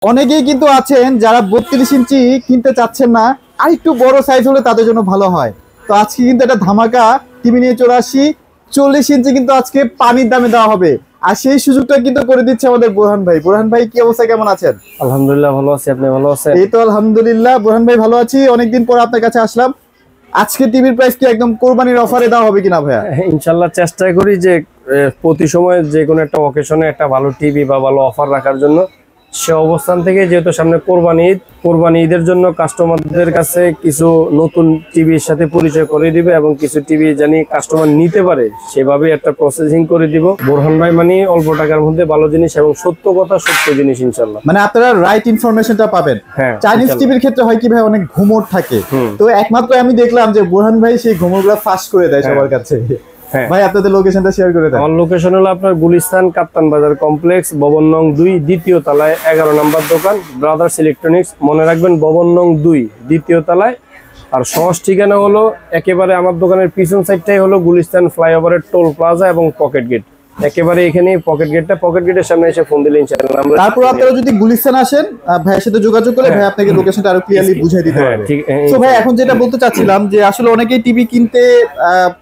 অনেকেই কিন্তু আছেন যারা 32 ইঞ্চি কিনতে চাচ্ছেন না, আর একটু বড় সাইজ হলে তাদের জন্য ভালো হয়। তো আজকে কিন্তু একটা ধামাকা টিভি নিয়ে চলে আসি। 40 ইঞ্চি কিন্তু আজকে পানির দামে দেওয়া হবে, আর সেই সুযোগটা কিন্তু করে দিচ্ছে আমাদের বোরহান ভাই। বোরহান ভাই কি অবস্থা, কেমন আছেন? আলহামদুলিল্লাহ ভালো আছি, আপনি ভালো আছেন? এই তো আলহামদুলিল্লাহ বোরহান ভাই ভালো আছি, অনেকদিন পর আপনার কাছে আসলাম। আজকে টিভির প্রাইস কি একদম কোরবানির অফারে দেওয়া হবে কিনা ভাইয়া? ইনশাল্লাহ চেষ্টা করি যে প্রতি সময় যে কোনো একটা অকেশনে একটা ভালো টিভি বা ভালো অফার রাখার জন্য। সে অবস্থান থেকে যেহেতু সামনে কোরবানি ঈদের জন্য কাস্টমারদের কাছে কিছু নতুন টিভির সাথে পরিচয় করে দিবে এবং কিছু টিভি জানি কাস্টমার নিতে পারে সেভাবে একটা প্রসেসিং করে দিব। বোরহান ভাই মানে অল্প টাকার মধ্যে ভালো জিনিস এবং সত্য কথা সত্য জিনিস ইনশাল্লাহ। মানে আপনারা রাইট ইনফরমেশনটা পাবেন। হ্যাঁ, চাইনিজ টিভির ক্ষেত্রে হয় কি ভাই, অনেক ঘুমট থাকে, তো একমাত্র আমি দেখলাম যে বোরহান ভাই সেই ঘুমটগুলো ফাঁস করে দেয় সবার কাছে। ভাই আপনাদের লোকেশনটা শেয়ার করে দেন। আমার লোকেশন হলো আপনার গুলিস্তান কাপ্তান বাজার কমপ্লেক্স, ভবন নং 2, দ্বিতীয় তলায় 11 নম্বর দোকান ব্রাদার্স ইলেকট্রনিক্স। মনে রাখবেন ভবন নং 2, দ্বিতীয় তলায়। আর সহজ ঠিকানা হলো একেবারে আমার দোকানের পিছন সাইডটাই হলো গুলিস্তান ফ্লাইওভারের টোল প্লাজা এবং পকেট গেট। একেবারে এখানে পকেট গেটের সামনে এসে ফোন দিলে ইনশাআল্লাহ আমরা। তারপর আপনারা যদি গুলিস্তান আসেন, ভাইয়ের সাথে যোগাযোগ করে ভাই আপনাকে লোকেশনটা আরো ক্লিয়ারলি বুঝিয়ে দিতে পারবে। তো ভাই এখন যেটা বলতে চাচ্ছিলাম যে আসলে অনেকেই টিভি কিনতে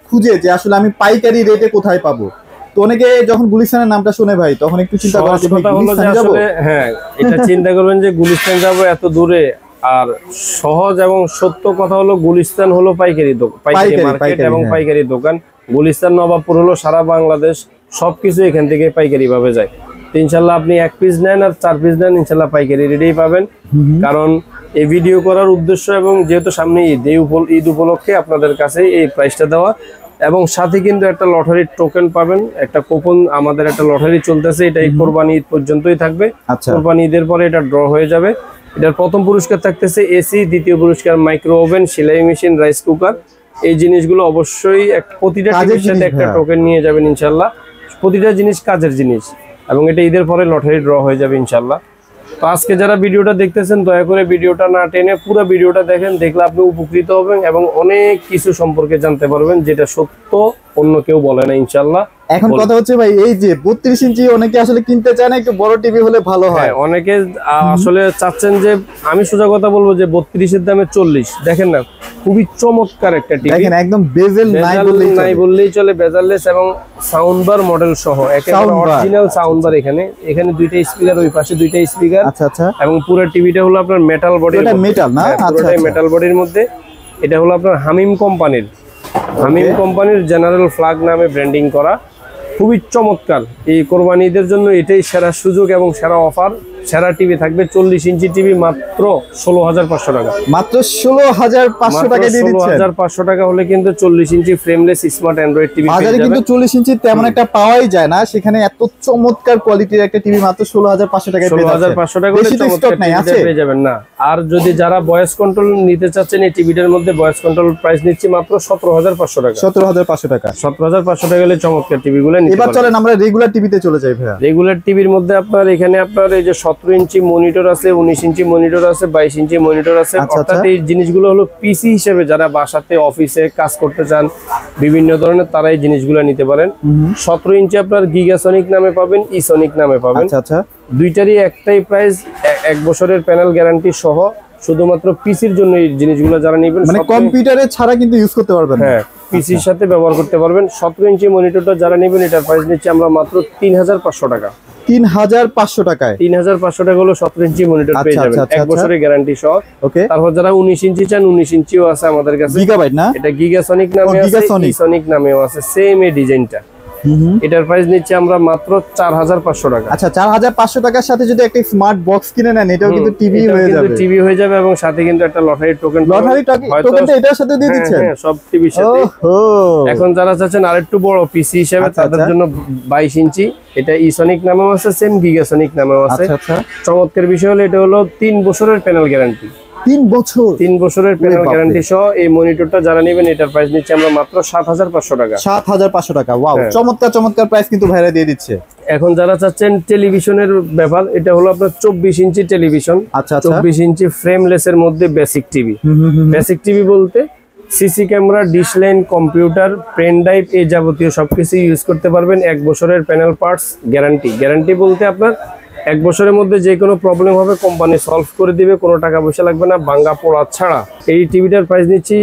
খুঁজে যে আসলে আমি পাইকারি রেটে কোথায় পাবো। তো অনেকে যখন গুলিস্তানের নামটা শুনে ভাই তখন একটু চিন্তা করে যে গুলিস্তান যাব। হ্যাঁ, এটা চিন্তা করবেন যে গুলিস্তান যাব এত দূরে। আর সহজ এবং সত্য কথা হলো গুলিস্তান হলো পাইকারি মার্কেট এবং পাইকারি দোকান। গুলিস্তান নবাবপুর হলো সারা বাংলাদেশ, সবকিছু এখান থেকে পাইকারি ভাবে যায়। ইনশাল্লাহ আপনি 1 পিস নেন আর 4 পিস নেন, ইনশাল্লাহ পাইকারি রেটেই পাবেন। কারণ এই ভিডিও করার উদ্দেশ্য এবং যেহেতু সামনে ঈদ উপলক্ষে আপনাদের কাছে এই প্রাইসটা দেওয়া, এবং সাথে কিন্তু একটা লটারির টোকেন পাবেন, একটা কুপন। আমাদের একটা লটারি চলতেছে, এটা কোরবানি ঈদ পর্যন্তই থাকবে। কোরবানি ঈদের পরে এটা ড্র হয়ে যাবে। এটার প্রথম পুরস্কার থাকতেছে এসি, দ্বিতীয় পুরস্কার মাইক্রো ওভেন, সেলাই মেশিন, রাইস কুকার। এই জিনিসগুলো অবশ্যই প্রতিটা টিভির সাথে একটা টোকেন নিয়ে যাবেন ইনশাল্লাহ। প্রতিটা জিনিস কাজের জিনিস, এবং এটা ঈদের পরে লটারি ড্র হয়ে যাবে ইনশাল্লাহ। তো আজকে যারা ভিডিওটা দেখতেছেন দয়া করে ভিডিওটা না টেনে পুরো ভিডিওটা দেখেন, দেখলে আপনি উপকৃত হবেন এবং অনেক কিছু সম্পর্কে জানতে পারবেন যেটা সত্য অন্য কেউ বলে না ইনশাল্লাহ। এখন কথা হচ্ছে ভাই এই যে 32 ইঞ্চি অনেকে আসলে কিনতে চায় না, একটু বড় টিভি হলে ভালো হয়। অনেকে আসলে চাচ্ছেন যে, আমি সোজা কথা বলবো যে 32 এর দামে 40 দেখেন না, খুবই চমৎকার একটা টিভি। দেখেন একদম বেজেল নাই বললেই চলে, বেজারলেস এবং সাউন্ড বার মডেল সহ একেবারে অরিজিনাল সাউন্ড বার। এখানে দুইটা স্পিকার, ওই পাশে দুইটা স্পিকার। আচ্ছা। এবং পুরো টিভিটা হলো আপনার মেটাল বডি। এটা মেটাল না? আচ্ছা, মেটাল বডির মধ্যে। এটা হলো আপনার হামিম কোম্পানির জেনারেল ফ্ল্যাগ নামে ব্র্যান্ডিং করা। খুবই চমৎকার। এই কোরবানি ঈদের জন্য এটাই সেরা সুযোগ এবং সেরা অফার। সেরা টিভি থাকবে 40 ইঞ্চি টিভি মাত্র 16,500 টাকা। মাত্র 16,500 টাকা দিয়ে দিচ্ছেন। 16,500 টাকা হলে কিন্তু 40 ইঞ্চি ফ্রেমলেস স্মার্ট অ্যান্ড্রয়েড টিভি পেয়ে যাবেন। কিন্তু 40 ইঞ্চি তেমন একটা পাওয়াই যায় না, সেখানে এত চমৎকার কোয়ালিটির একটা টিভি মাত্র 16,500 টাকায় পেয়ে যাচ্ছেন। 16,500 টাকা হলে চমৎকার টিভি পেয়ে যাবেন না। আর যদি যারা ভয়েস কন্ট্রোল নিতে চাচ্ছেন, এই টিভিটার মধ্যে ভয়েস কন্ট্রোল প্রাইস নিচ্ছি মাত্র 17,500 টাকা। 17,500 টাকা। 17,500 টাকা হলে চমৎকার টিভিগুলো নিতে পারবেন। এবার চলেন আমরা রেগুলার টিভিতে চলে যাই ভাইয়া। রেগুলার টিভির মধ্যে আপনার এখানে আপনার এই যে 17 ইঞ্চি মনিটর আছে, 19 ইঞ্চি মনিটর আছে, 22 ইঞ্চি মনিটর আছে। অর্থাৎ এই জিনিসগুলো হলো পিসি হিসেবে যারা বাসাতে অফিসে কাজ করতে চান বিভিন্ন ধরনের, তারা এই জিনিসগুলো নিতে পারেন। 17 ইঞ্চি আপনার গিগাসনিক নামে পাবেন, ইসনিক নামে পাবেন। আচ্ছা। দুইটারই একটাই প্রাইস, 1 বছরের প্যানেল গ্যারান্টি সহ। শুধুমাত্র পিসির জন্য এই জিনিসগুলো যারা নেবেন, মানে কম্পিউটারে ছাড়া কিন্তু ইউজ করতে পারবেন। হ্যাঁ, পিসির সাথে ব্যবহার করতে পারবেন। 17 ইঞ্চি মনিটরটা যারা নেবেন, এটার প্রাইস নিচ্ছে আমরা মাত্র 3,500 টাকা। 3,500 টাকায় 3,500 টাকা হলো 17 ইঞ্চি মনিটর পেয়ে যাবেন, 1 বছরের গ্যারান্টি সহ। তারপর যারা 19 ইঞ্চি চান, 19 ইঞ্চিও আছে আমাদের কাছে। গিগাবাইট না? এটা গিগাসনিক নামে আছে, ইসনিক নামেও আছে, সেম এই ডিজাইনটা। এটার প্রাইস নিচ্ছে আমরা মাত্র 4,500 টাকা। আচ্ছা, 4,500 টাকার সাথে যদি একটা স্মার্ট বক্স কিনে নেন, এটাও কিন্তু টিভি হয়ে যাবে এবং সাথে কিন্তু একটা লটারি টোকেন। টোকেনটা এটার সাথে দিয়ে দিচ্ছেন? হ্যাঁ, সব টিভির সাথে। এখন যারা চাচ্ছেন আরেকটু বড় পিসি হিসেবে, তাদের জন্য 22 ইঞ্চি, এটা ইসনিক নামেও আছে, সেম গিগাসনিক নামেও আছে। চমৎকার বিষয় হলো এটা হলো 3 বছরের প্যানেল গ্যারান্টি। 3 বছরের প্যানেল গ্যারান্টি সহ এই মনিটরটা যারা নেবেন, এটার প্রাইস নিচ্ছে আমরা মাত্র 7,500 টাকা। 7,500 টাকা। ওয়াও, চমৎকার প্রাইস কিন্তু ভাইরা দিয়ে দিচ্ছে। এখন যারা চাচ্ছেন টেলিভিশনের ব্যাপার, এটা হলো আপনার 24 ইঞ্চি টেলিভিশন। 24 ইঞ্চি ফ্রেমলেস এর মধ্যে বেসিক টিভি। বেসিক টিভি বলতে CC camera, dish line, computer, pen drive, এই যাবতীয় সবকিছু ইউজ করতে পারবেন। 1 বছরের প্যানেল পার্টস গ্যারান্টি বলতে আপনার 1 বছরের মধ্যে যে কোনো প্রবলেম হবে কোম্পানি সলভ করে দিবে, কোনো টাকা পয়সা লাগবে না, ভাঙা পোড়া ছাড়া। এই টিভিটার প্রাইস নিচ্ছি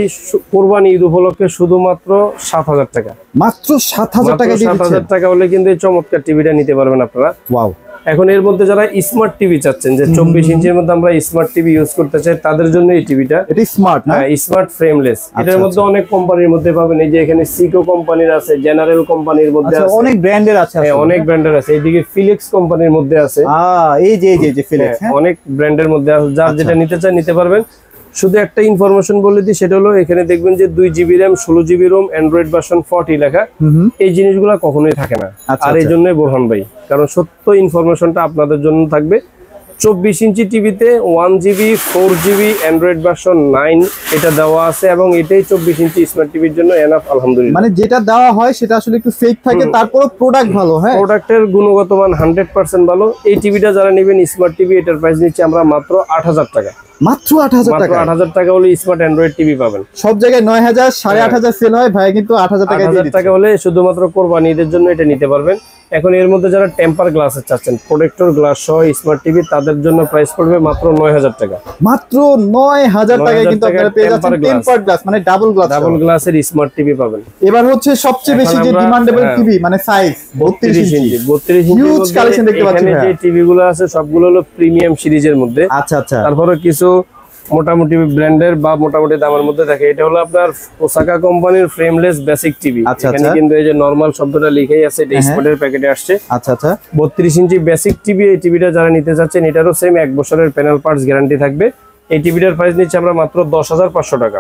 কোরবানি ঈদ উপলক্ষে শুধুমাত্র 7,000 টাকা। মাত্র 7,000 টাকা দিয়ে দিচ্ছেন? 7,000 টাকা হলে কিন্তু এই চমৎকার টিভিটা নিতে পারবেন আপনারা। ওয়াও। এখন এর মধ্যে যারা স্মার্ট টিভি চাচ্ছেন, যে 24 ইঞ্চির মধ্যে আমরা স্মার্ট টিভি ইউজ করতে চাই, তাদের জন্য এই টিভিটা। এটা স্মার্ট না? হ্যাঁ, স্মার্ট ফ্রেমলেস। এটার মধ্যে অনেক কোম্পানির মধ্যে পাবেন, এই যে এখানে সিকো কোম্পানির আছে, জেনারেল কোম্পানির মধ্যে আছে, অনেক ব্র্যান্ডের আছে। হ্যাঁ, অনেক ব্র্যান্ডের আছে। এইদিকে ফিলিক্স কোম্পানির মধ্যে আছে, এই যে ফিলিক্স, অনেক ব্র্যান্ডের মধ্যে আছে। যার যেটা নিতে চান নিতে পারবেন। শুধু একটা ইনফরমেশন বলে দিই, সেটা হলো এখানে দেখবেন যে 2 GB RAM, 16 GB ROM, android version 40 লেখা। এই জিনিসগুলো কখনোই থাকে না। আর এই জন্যই বোরহান ভাই, কারণ সত্য ইনফরমেশনটা আপনাদের জন্য থাকবে। 24 ইঞ্চি টিভিতে 1 জিবি 4 জিবি অ্যান্ড্রয়েড ভার্সন 9 এটা দেওয়া আছে, এবং এটাই 24 ইঞ্চি স্মার্ট টিভির জন্য এনাফ আলহামদুলিল্লাহ। মানে যেটা দেওয়া হয় সেটা আসলে একটু ফেক থাকে, তারপরও প্রোডাক্ট ভালো। হ্যাঁ, প্রোডাক্টের গুণগত মান 100% ভালো। এই টিভিটা যারা নেবেন স্মার্ট টিভি, এটার প্রাইস নিচ্ছি আমরা মাত্র 8,000 টাকা। মাত্র 8,000 টাকা? 8,000 টাকা হলে স্মার্ট অ্যান্ড্রয়েড টিভি পাবেন। সব জায়গায় 9,000 8,500 সেল হয়, ভাই কিন্তু 8,000 টাকা দিয়ে দিচ্ছে। 8,000 টাকা হলে শুধুমাত্র কোরবানি ঈদের জন্য এটা নিতে পারবেন। এখন এর মধ্যে যারা টেম্পার গ্লাস চাচ্ছেন, প্রোটেক্টর গ্লাস সহ স্মার্ট টিভি, তাদের জন্য প্রাইস পড়বে মাত্র 9,000 টাকা। মাত্র 9,000 টাকায় কিন্তু আপনারা পেয়ে যাচ্ছেন টেম্পার গ্লাস, মানে ডাবল গ্লাসের স্মার্ট টিভি পাবেন। এবার হচ্ছে সবচেয়ে বেশি যে ডিমান্ডেবল টিভি, মানে সাইজ 32 ইঞ্চি। 32 ইঞ্চি হিউজ কালেকশন দেখতে পাচ্ছি। এখানে যে টিভি গুলো আছে সবগুলো হলো প্রিমিয়াম সিরিজের মধ্যে। আচ্ছা আচ্ছা। তারপরে কিছু মোটামুটি ব্র্যান্ডের বা মোটামুটি দামের মধ্যে থাকে। এটা হলো আপনার ওসাকা কোম্পানির ফ্রেমলেস বেসিক টিভি। এখানে কিন্তু এই যে নরমাল শব্দটা লিখেই আছে, এটা স্পটের প্যাকেটে আসছে। আচ্ছা আচ্ছা। 32 ইঞ্চি বেসিক টিভি। এই টিভিটা যারা নিতে চাচ্ছেন, এটারও সেম 1 বছরের প্যানেল পার্টস গ্যারান্টি থাকবে। এই টিভিটার প্রাইস নিচ্ছে আমরা মাত্র 10,500 টাকা।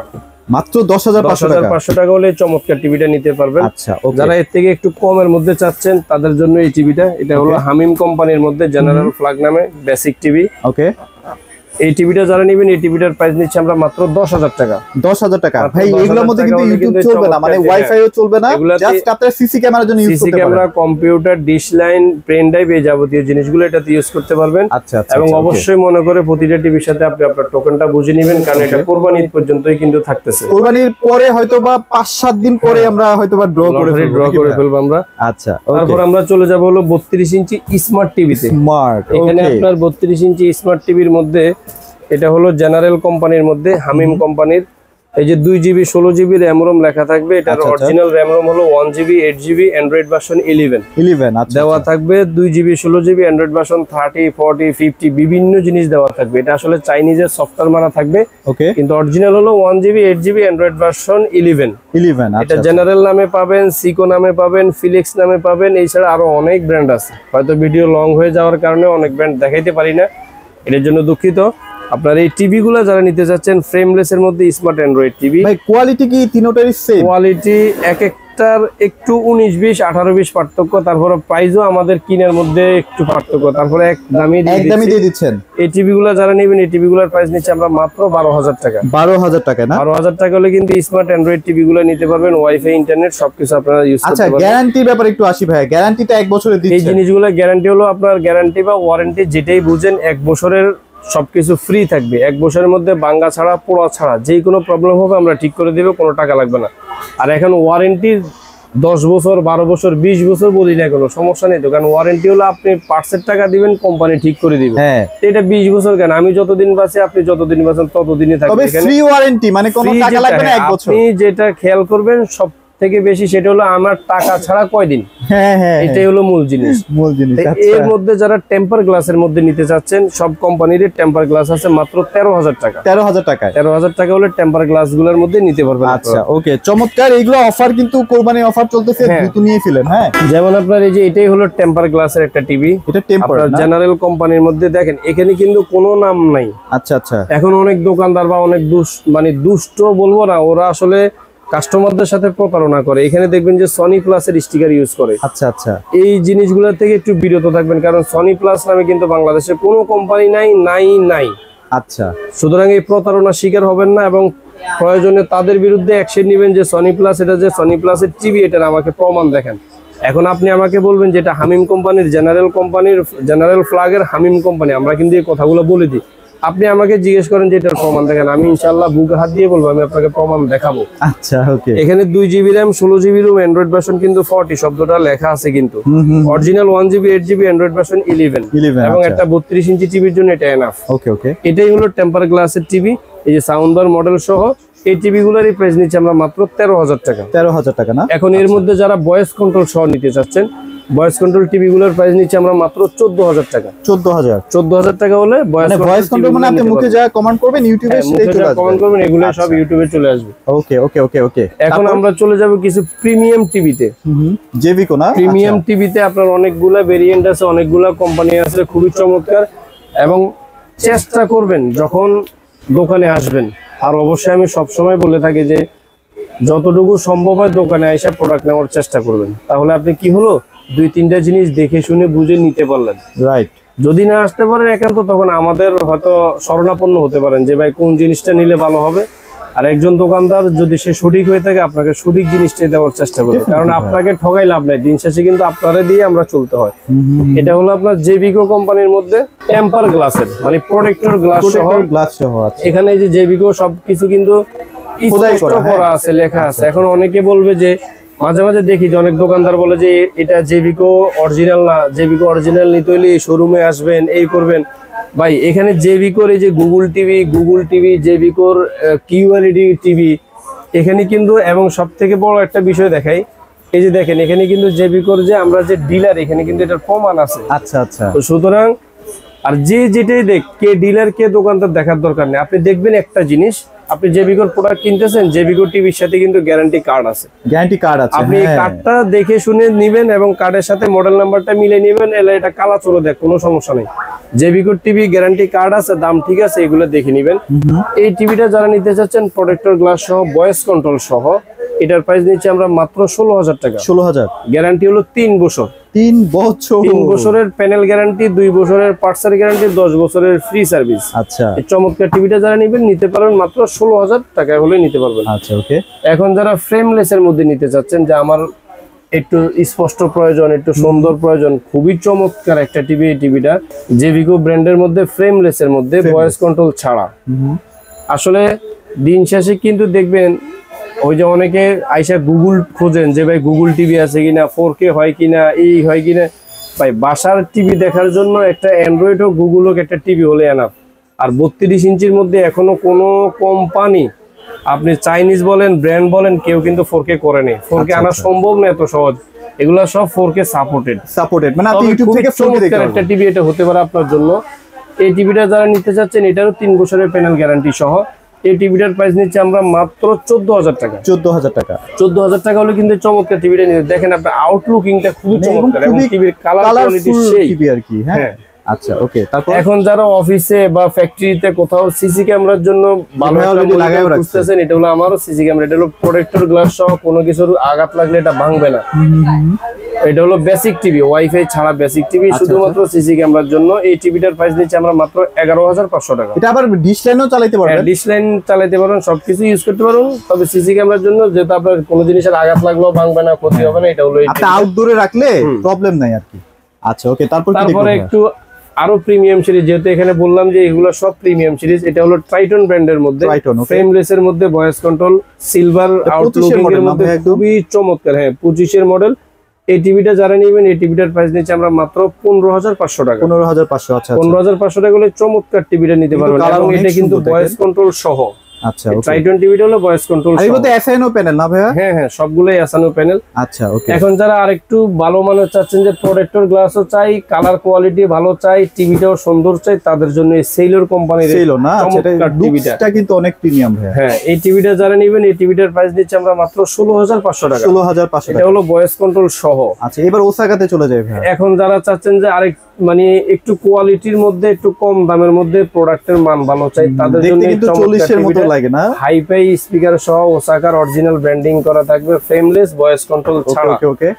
মাত্র 10,500 টাকা হলে চমৎকার টিভিটা নিতে পারবেন। আচ্ছা, যারা এর থেকে একটু কমের মধ্যে চাচ্ছেন তাদের জন্য এই টিভিটা। এটা হলো হামিম কোম্পানির মধ্যে জেনারেল ফ্ল্যাগ নামে বেসিক টিভি। ওকে। এই টিভিটা যারা নেবেন, এই টিভিটার প্রাইস নিচ্ছে আমরা মাত্র 10,000 টাকা। 10,000 টাকা। ভাই এগুলোর মধ্যে কিন্তু ইউটিউব চলবে না, মানে ওয়াইফাইও চলবে না, জাস্ট আপনারা সিসি ক্যামেরার জন্য ইউজ করতে পারবেন। CC camera, computer, dish line, pen drive, এই যাবতীয় জিনিসগুলো এটাতে ইউজ করতে পারবেন। আচ্ছা আচ্ছা। এবং অবশ্যই মনে করে প্রতিটা টিভির সাথে আপনি আপনার টোকেনটা বুঝে নেবেন, কারণ এটা কোরবানি ঈদ পর্যন্তই কিন্তু থাকতেছে। কোরবানির পরে হয়তোবা 5-7 দিন পরে আমরা হয়তোবা ড্র করে ফেলবো আমরা। আচ্ছা, তারপর আমরা চলে যাব হলো 32 ইঞ্চি স্মার্ট টিভিতে। স্মার্ট, এখানে আপনার 32 ইঞ্চি স্মার্ট টিভির মধ্যে এটা হলো জেনারেল কোম্পানির মধ্যে, হামিম কোম্পানির। এই যে 2 জিবি 16 জিবি র্যাম রোম লেখা থাকবে। এটার অরিজিনাল র্যাম রোম হলো 1 জিবি 8 জিবি অ্যান্ড্রয়েড ভার্সন 11 আচ্ছা দেওয়া থাকবে। 2 জিবি 16 জিবি অ্যান্ড্রয়েড ভার্সন 30, 40, 50 বিভিন্ন জিনিস দেওয়া থাকবে। এটা আসলে চাইনিজের সফটওয়্যার মারা থাকবে। ওকে। কিন্তু অরিজিনাল হলো 1 জিবি 8 জিবি অ্যান্ড্রয়েড ভার্সন 11। এটা জেনারেল নামে পাবেন, সিকো নামে পাবেন, ফিলিক্স নামে পাবেন। এছাড়া আরো অনেক ব্র্যান্ড আছে, হয়তো ভিডিও লং হয়ে যাওয়ার কারণে অনেক ব্র্যান্ড দেখাইতে পারি না, এটার জন্য দুঃখিত। আপনার এই টিভি গুলো যারা নিতে চাচ্ছেন ফ্রেমলেস এর মধ্যে স্মার্ট অ্যান্ড্রয়েড টিভি, ভাই কোয়ালিটি কি তিনটারই সেম? কোয়ালিটি এক একটার একটু 19-20, 18-20 পার্থক্য। তারপরে প্রাইসও আমাদের কিনার মধ্যে একটু পার্থক্য। তারপরে একদমই দিয়ে দিচ্ছেন। এই টিভি গুলো যারা নেবেন, এই টিভি গুলোর প্রাইস নিচ্ছে আমরা মাত্র 12,000 টাকা। 12,000 টাকা না? 12,000 টাকা হলে কিন্তু স্মার্ট অ্যান্ড্রয়েড টিভি গুলো নিতে পারবেন, ওয়াইফাই, ইন্টারনেট সবকিছু আপনারা ইউজ করতে পারবেন। আচ্ছা, গ্যারান্টির ব্যাপারে একটু আসি ভাই। গ্যারান্টিটা 1 বছরের দিচ্ছেন? এই জিনিসগুলো গ্যারান্টি হলো আপনার গ্যারান্টি বা ওয়ারেন্টি যেটাই বুঝেন, 1 বছরের সবকিছু ফ্রি থাকবে। 1 বছরের মধ্যে ভাঙা ছাড়া, পোড়া ছাড়া যে কোনো প্রবলেম হবে আমরা ঠিক করে দেব, কোনো টাকা লাগবে না। আর এখন ওয়ারেন্টি 10 বছর, 12 বছর, 20 বছর বলি না, কোনো সমস্যা নেই তো। কারণ ওয়ারেন্টি হলো আপনি পার্টসের টাকা দিবেন, কোম্পানি ঠিক করে দিবে। এটা 20 বছর কেন, আমি যতদিন বাঁচি, আপনি যতদিন বাঁচেন ততদিনই থাকবে। ফ্রি ওয়ারেন্টি, মানে কোনো টাকা লাগবে না 1 বছর। আপনি যেটা খেয়াল করবেন সব থেকে বেশি, সেটা হলো আমার টাকা ছাড়া কয়দিন। এটাই হলো মূল জিনিস। এর মধ্যে যারা টেম্পার গ্লাসের মধ্যে নিতে চাচ্ছেন, সব কোম্পানির টেম্পার গ্লাস আছে মাত্র 13,000 টাকা। 13,000 টাকা হলে টেম্পার গ্লাস গুলোর মধ্যে নিতে পারবেন। আচ্ছা, ওকে, চমৎকার। এইগুলো অফার কিন্তু কোরবানির অফার চলতেছে, দ্রুত নিয়ে ফেলেন। হ্যাঁ, যেমন আপনার এই যে এটাই হলো টেম্পার গ্লাসের একটা টিভি। এটা টেম্পার জেনারেল কোম্পানির মধ্যে। দেখেন এখানে কিন্তু কোনো নাম নাই। আচ্ছা আচ্ছা। এখন অনেক দোকানদার বা অনেক দুষ্ট বলবো না, ওরা আসলে কাস্টমারদের সাথে প্রতারণা করে। এখানে দেখবেন যে সনি প্লাসের স্টিকার ইউজ করে। আচ্ছা আচ্ছা। এই জিনিসগুলো থেকে একটু বিরত থাকবেন, কারণ সনি প্লাস নামে কিন্তু বাংলাদেশে কোনো কোম্পানি নাই। আচ্ছা, সুতরাং এই প্রতারণার শিকার হবেন না, এবং প্রয়োজনে তাদের বিরুদ্ধে অ্যাকশন নেবেন যে সনি প্লাস, এটা যে সনি প্লাসের টিভি, এটার আমাকে প্রমাণ দেখেন। এখন আপনি আমাকে বলবেন যেটা হামিম কোম্পানির, জেনারেল ফ্ল্যাগের হামিম কোম্পানি, আমরা কিন্তু এই কথাগুলো বলে দিই। আপনি আমাকে জিজ্ঞেস করেন যে এটার প্রমাণ দেখেন, আমি ইনশাআল্লাহ বুকে হাত দিয়ে বলবো, আমি আপনাকে প্রমাণ দেখাবো। আচ্ছা ওকে। এখানে 2GB RAM 16GB room, Android version কিন্তু 40 শব্দটা লেখা আছে, কিন্তু original 1GB 8GB Android version 11 এবং একটা 32 ইঞ্চি টিভির জন্য এটা এনাফ। ওকে ওকে। এটাই হলো টেম্পার গ্লাসের টিভি, এই যে সাউন্ড বার মডেল সহ। এই টিভি গুলোরই প্রাইস নিচ্ছে আমরা মাত্র 13,000 টাকা। 13,000 টাকা না? এখন এর মধ্যে যারা ভয়েস কন্ট্রোল সহ নিতে চাচ্ছেন, ভয়েস কন্ট্রোল টিভি গুলোর প্রাইস নিচ্ছে আমরা মাত্র 14,000 টাকা। 14,000 টাকা হলে ভয়েস কন্ট্রোল মানে আপনি মুখে যা কমান্ড করবেন ইউটিউবে সেটাই চলে আসবে। কমেন্ট করবেন, এগুলো সব ইউটিউবে চলে আসবে। ওকে ওকে ওকে ওকে। এখন আমরা চলে যাব কিছু প্রিমিয়াম টিভিতে। জেভিকো না? প্রিমিয়াম টিভিতে আপনার অনেকগুলা ভেরিয়েন্ট আছে, অনেকগুলা কোম্পানি আছে, খুবই চমৎকার। এবং চেষ্টা করবেন যখন দোকানে আসবেন, আর অবশ্যই আমি সবসময় বলে থাকি যে যতটুকু সম্ভব হয় দোকানে এসে প্রোডাক্ট নেওয়ার চেষ্টা করবেন, তাহলে আপনি কি হলো 2-3টা জিনিস দেখে শুনে বুঝে নিতে পারলেন। রাইট। যদি না আসতে পারেন একান্ত, তখন আমাদের হয়তো শরণাপন্ন হতে পারেন যে ভাই কোন জিনিসটা নিলে ভালো হবে। আর একজন দোকানদার যদি সে সঠিক হয়ে থাকে, আপনাকে সঠিক জিনিসটাই দেওয়ার চেষ্টা করবে, কারণ আপনাকে ঠকাই লাভ নাই, দিন শেষে কিন্তু আপনারা দিয়ে আমরা চলতে হয়। এটা হলো আপনার জেভিকো কোম্পানির মধ্যে টেম্পার গ্লাসের, মানে প্রোটেক্টর গ্লাস সহ। এখানে যে জেভিকো সবকিছু কিন্তু স্পষ্ট করা আছে, লেখা আছে। এখন অনেকে বলবে যে, মাঝে মাঝে দেখি যে অনেক দোকানদার বলে যে এটা জেভিকো অরিজিনাল না, জেভিকো অরিজিনাল নিতে হলে শোরুমে আসবেন, এই করবেন। ভাই এখানে জেভিকোর এই যে গুগল টিভি, জেভিকোর কিউএলইডি টিভি এখানে কিন্তু, এবং সব থেকে বড় একটা বিষয় দেখাই, এই যে দেখেন এখানে কিন্তু জেভিকোর যে আমরা যে ডিলার, এখানে কিন্তু এটার প্রমাণ আছে। আচ্ছা আচ্ছা। তো সুতরাং আর যেটাই দেখ, কে ডিলার কে দোকানদার দেখার দরকার নেই। আপনি দেখবেন একটা জিনিস, আপনি জেভিকোর প্রোডাক্ট কিনতেছেন, জেভিকো টিভির সাথে কিন্তু গ্যারান্টি কার্ড আছে। আপনি এই কার্ডটা দেখে শুনে নিবেন এবং কার্ডের সাথে মডেল নাম্বারটা মিলে নিবেন, এলে এটা কালা চলে দেখ, কোনো সমস্যা নেই। জেভিকো টিভি গ্যারান্টি কার্ড আছে, দাম ঠিক আছে, এগুলো দেখে নিবেন। এই টিভিটা যারা নিতে চাচ্ছেন প্রোটেক্টর গ্লাস সহ, ভয়েস কন্ট্রোল সহ, এটার প্রাইস নিচ্ছে আমরা মাত্র 16,000 টাকা। 16,000। গ্যারান্টি হলো 3 বছর। 3 বছর? 3 বছরের প্যানেল গ্যারান্টি, 2 বছরের পার্টসের গ্যারান্টি, 10 বছরের ফ্রি সার্ভিস। আচ্ছা। এই চমৎকার টিভিটা যারা নেবেন, নিতে পারবেন মাত্র 16,000 টাকায় হলে নিতে পারবেন। আচ্ছা ওকে। এখন যারা ফ্রেমলেস এর মধ্যে নিতে চাচ্ছেন, যে আমার একটু স্পষ্ট প্রয়োজন, একটু সুন্দর প্রয়োজন, খুবই চমৎকার একটা টিভি। এই টিভিটা জেভিকো ব্র্যান্ডের মধ্যে, ফ্রেমলেস এর মধ্যে, ভয়েস কন্ট্রোল ছাড়া। আসলে দিন শেষে কিন্তু দেখবেন ওই যে অনেকে আইসা গুগল খোঁজেন যে ভাই গুগল টিভি আছে কিনা, 4K হয় কিনা, এই হয় কিনা। ভাই বাসার টিভি দেখার জন্য একটা অ্যান্ড্রয়েড হোক, গুগল হোক, একটা টিভি হলে এনাফ। আর 32 ইঞ্চির মধ্যে এখনো কোনো কোম্পানি, আপনি চাইনিজ বলেন, ব্র্যান্ড বলেন, কেউ কিন্তু 4K করেনি। 4K আনা সম্ভব না এত সহজ। এগুলা সব 4K সাপোর্টেড, মানে আপনি ইউটিউব থেকে 4K দেখতে পারবেন। একটা টিভি এটা হতে পারে আপনার জন্য। এই টিভিটা যারা নিতে চাচ্ছেন, এটারও 3 বছরের প্যানেল গ্যারান্টি সহ। এই টিভিটার প্রাইস নিচ্ছে আমরা মাত্র 14,000 টাকা। 14,000 টাকা। 14,000 টাকা হলে কিন্তু চমৎকার টিভিটা নিতে। দেখেন আপনার আউটলুকিংটা খুবই চমৎকার, এবং টিভির কালার কোয়ালিটি সেই টিভি আর কি। হ্যাঁ আচ্ছা ওকে। তারপর এখন যারা অফিসে বা ফ্যাক্টরিতে কোথাও সিসি ক্যামেরার জন্য ভালো লাগায় রাখতেছেন, এটা হলো আমারও সিসি ক্যামেরা। এটা হলো প্রোটেক্টর গ্লাস সহ, কোনো কিছুর আঘাত লাগলে এটা ভাঙবে না। এটা হলো বেসিক টিভি, ওয়াইফাই ছাড়া বেসিক টিভি, শুধুমাত্র সিসি ক্যামেরার জন্য। এই টিভিটার প্রাইস নিচ্ছে আমরা মাত্র 11,500 টাকা। এটা আবার ডিশ লাইনও চালাতে পারবেন? ডিশ লাইন চালাতে পারবেন, সবকিছু ইউজ করতে পারবেন। তবে সিসি ক্যামেরার জন্য, যেহেতু আপনার কোনো জিনিসের আঘাত লাগলেও ভাঙবে না, ক্ষতি হবে না, এটা হলো আপনি আউটডোরে রাখলে প্রবলেম নাই আর কি। আচ্ছা ওকে। তারপরে একটু আরো প্রিমিয়াম সিরিজ, যেহেতু এখানে বললাম যে এগুলো সব প্রিমিয়াম সিরিজ। এটা হলো ট্রাইটন ব্র্যান্ডের মধ্যে, ফ্রেমলেস এর মধ্যে, ভয়েস কন্ট্রোল, সিলভার আউটলুকিং এর মধ্যে, খুবই চমৎকার। হ্যাঁ 25 এর মডেল। এই টিভিটা যারা নেবেন, এই টিভিটার প্রাইস নিচ্ছে আমরা মাত্র 15,500 টাকা। 15,500। আচ্ছা 15,500 টাকা হলে চমৎকার টিভিটা নিতে পারবেন। এবং এটা কিন্তু ভয়েস কন্ট্রোল সহ। আচ্ছা ওকে। ট্রাইটন টিভিটা হলো ভয়েস কন্ট্রোল সহ। এগুলো তো এসএনও প্যানেল না ভাইয়া? হ্যাঁ হ্যাঁ, সবগুলোই এসএনও প্যানেল। আচ্ছা ওকে। এখন যারা আরেকটু ভালো মানের চাচ্ছেন, যে প্রোটেক্টর গ্লাসও চাই, কালার কোয়ালিটি ভালো চাই, টিভিটাও সুন্দর চাই, তাদের জন্য এই সেলর কোম্পানির টিভিটা কিন্তু অনেক প্রিমিয়াম ভাইয়া। হ্যাঁ এই টিভিটা যারা নেবেন, এই টিভিটার প্রাইস দিচ্ছে আমরা মাত্র 16,500 টাকা। 16,500 টাকা। এটা হলো ভয়েস কন্ট্রোল সহ। আচ্ছা এবার ওসাকাতে চলে যাই ভাইয়া। এখন যারা চাচ্ছেন যে আরেক মানে একটু কোয়ালিটির মধ্যে, একটু কম দামের মধ্যে, প্রোডাক্টের মান ভালো চাই, তাদের জন্য কিন্তু 40 এর মতো লাগে না? হাইফাই স্পিকার সহ, ওসাকার অরিজিনাল ব্র্যান্ডিং করা থাকবে, ফ্রেমলেস, ভয়েস কন্ট্রোল ছাড়া। ওকে ওকে।